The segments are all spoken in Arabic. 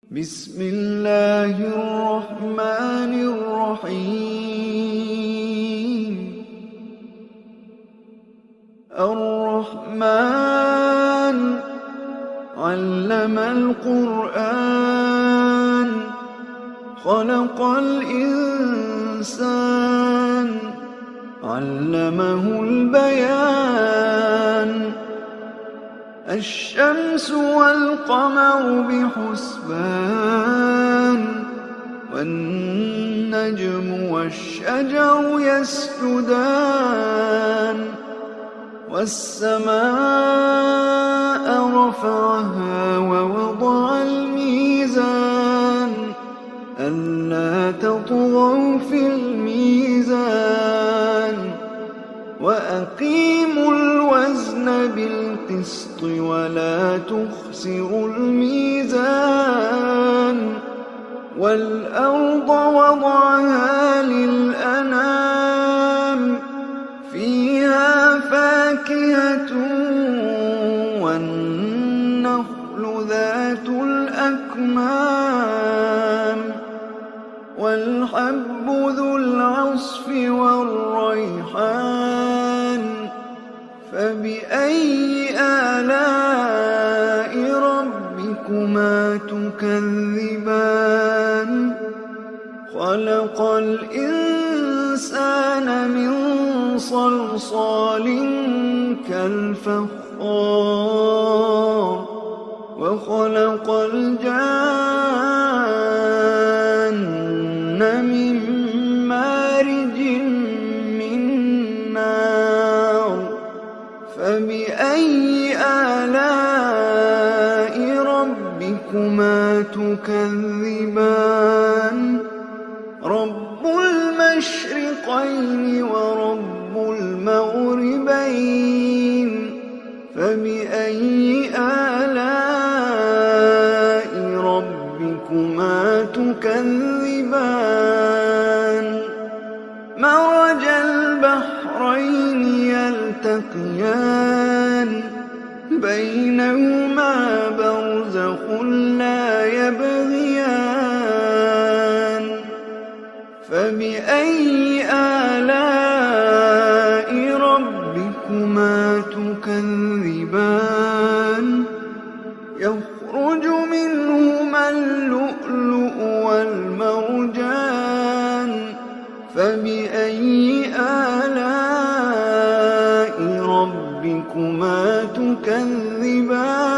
بسم الله الرحمن الرحيم. الرحمن علم القرآن خلق الإنسان علمه البيان. الشمس والقمر بحسبان والنجم والشجر يسجدان. والسماء رفعها ووضع الميزان ألا تطغوا في الميزان وأقيموا الوزن بالقسط ولا تخسروا الميزان. والأرض وضعها للأنام فيها فاكهة والنخل ذات الأكمام والحب ذو العصف والريحان. فبأي آلاء ربكما تكذبان؟ خلق الإنسان من صلصال كالفخار وخلق الجان من مارج من نار. فبأي آلاء ربكما تكذبان؟ رب المشرقين ورب المغربين. فبأي آلاء ربكما تكذبان؟ مرج البحرين يلتقيان بينهما برزخ لا يبغيان. فبأي آلاء ربكما تكذبان؟ يخرج منهما اللؤلؤ والمرجان. فبأي آلاء ربكما تكذبان؟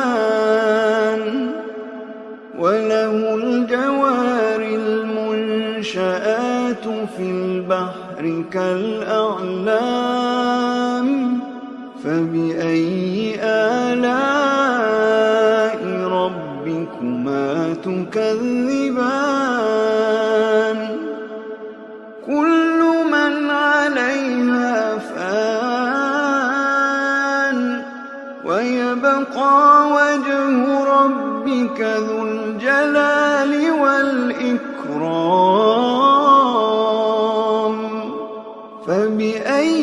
وله الجوار المنشآت في البحر كالأعلام. فبأي آلاء ربكما تكذبان؟ كل من عليها فان ويبقى وجه ربك ذو الجلال والإكرام. فبأي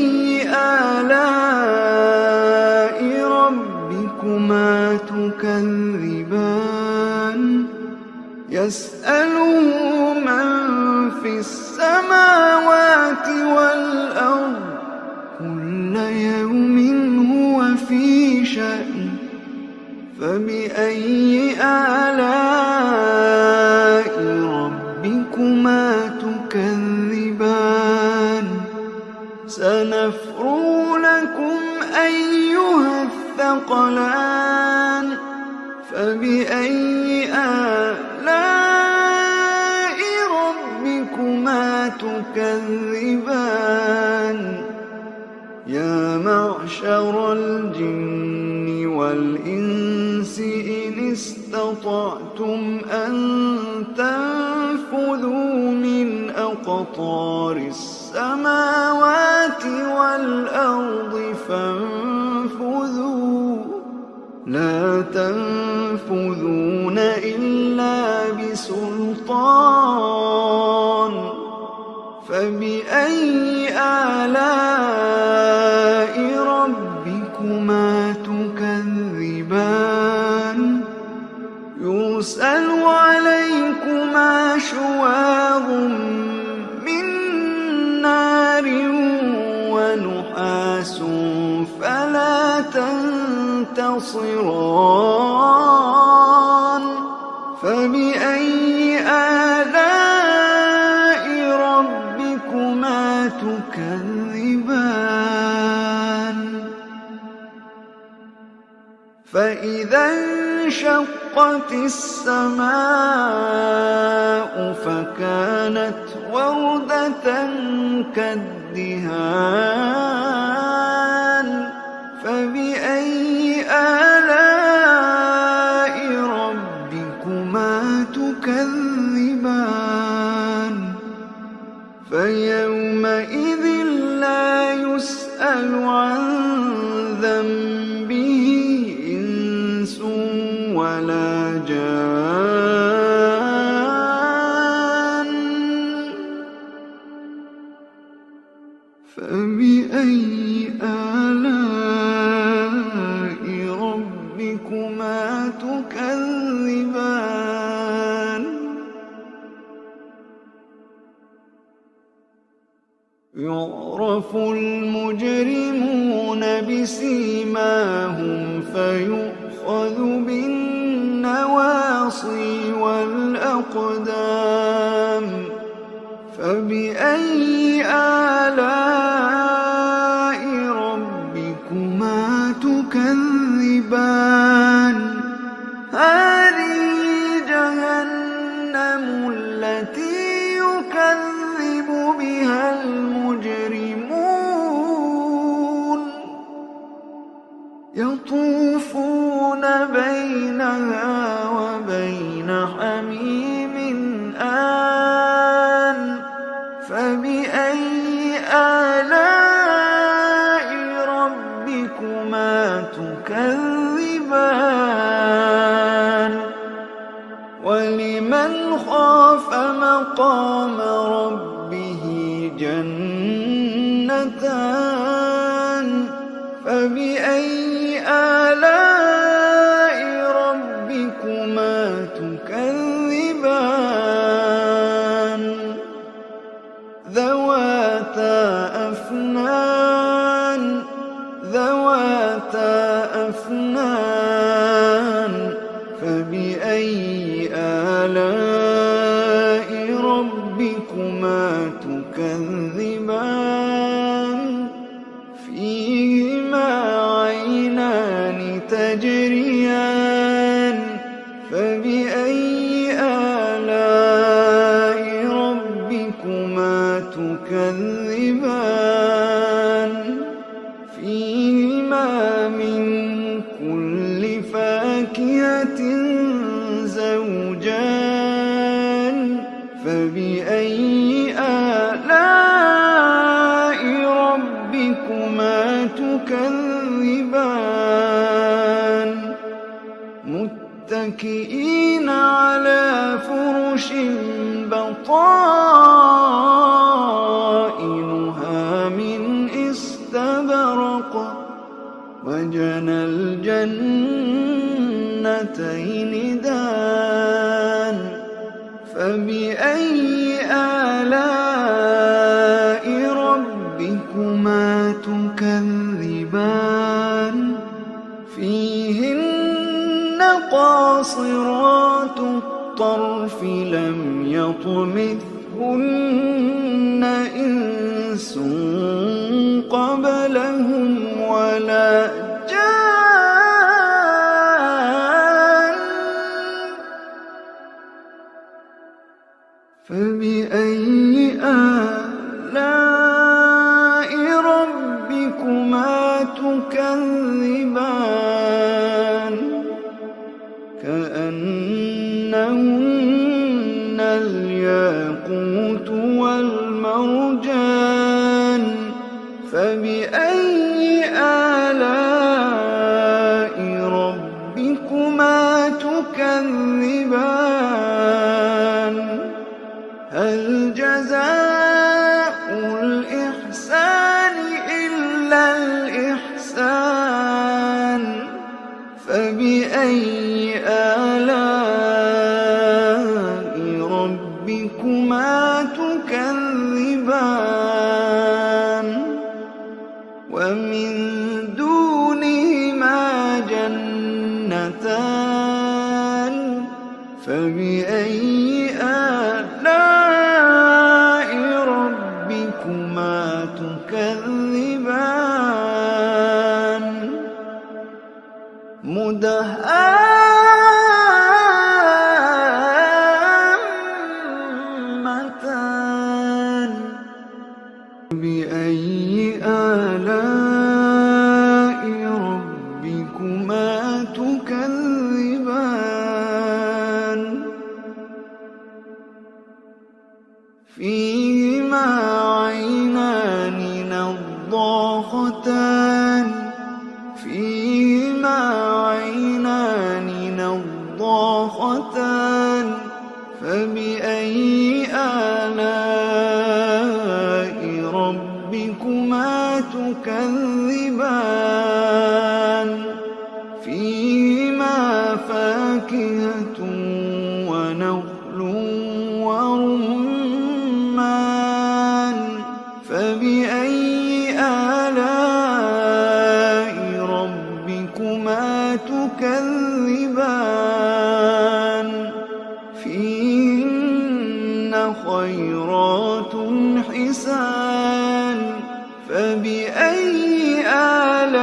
آلاء ربكما تكذبان؟ يسأله من في السماوات والأرض كل يوم هو في شأن. فبأي آلاء ربكما تكذبان؟ سنفرغ لكم أيها الثقلان. فبأي آلاء ربكما تكذبان؟ يا معشر الجن والإنس إن استطعتم أن تنفذوا من أقطار السماوات والأرض فانفذوا لا تنفذون إلا بسلطان. فبأي آلاء ربكما تكذبان؟ يرسل عليكم ينتصران فبأي آلاء ربكما تكذبان فإذا انشقت السماء فكانت وردة كالدهان فبأي آلاء ربكما تكذبان فيومئذ لا يسأل عن ذنبه إنس ولا جان فبأي آلاء ربكما تكذبان يعرف المجرمون بسيماهم فيؤخذ بالنواصي والأقدام فبأي آلاء ربكما تكذبان هذه جهنم التي يكذب بها المجرمون يطوفون بينها وبين حميم آن فبأي آلاء ربكما تكذبان ولمن خاف مقام ربه جنتان فبأي آلاء ربكما تكذبان ذواتا أفنان فبأي آلاء ربكما تكذبان فيهما عينان تجريان فبأي آلاء ربكما تكذبان فيهما من كل فاكهة زوجان فبأي آلاء ربكما تكذبان متكئين على فرش بطائنها من استبرق وجنى الجنتين دان فبأي آلاء ربكما تكذبان فيهن قاصرات الطرف لم يطمثهن إنس قبلهم ولا جان فبأي آلاء ربكما تكذبان كأنهن الياقوت والمرجان فبأي آلاء ربكما تكذبان هل جزاء الإحسان إلا الإحسان فبأي آلاء ربكما تكذبان ومن دونهما جنتان جنتان فبأي آلاء ربكما تكذبان مدهامتان بأي آلاء ربكما تكذبان فيهما عينان نضاختان فيهما عينان نضاختان فبأي آلاء ربكما تكذبان فيهما فاكهة ونخل ورمان فبأي آلاء ربكما تكذبان فيهن خيرات حسان فبأي آلاء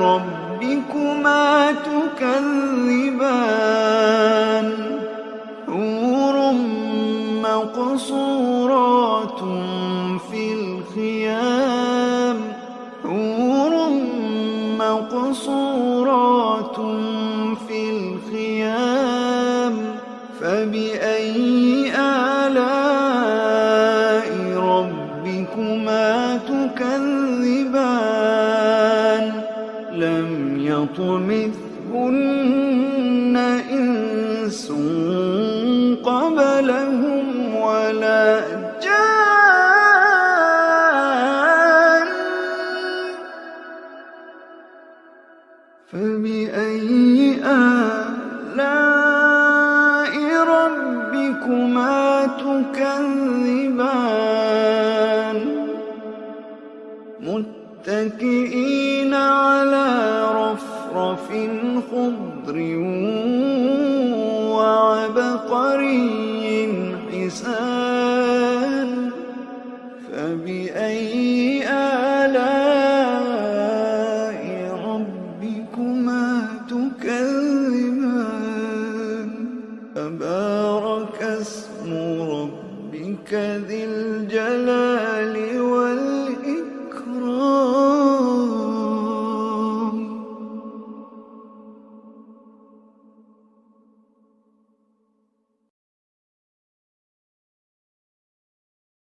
ربكما تكذبان حور مقصورات في الخيام حور مقصورات في الخيام فبأي آلاء ربكما تكذبان لم يطمثهن إنس قبلهم ولا جان فبأي آلاء ربكما تكذبان متكئين على رفرف خضر وعبقري حسان فبأي آلاء ربكما تكذبان تبارك اسم ربك ذي الجلال والإكرام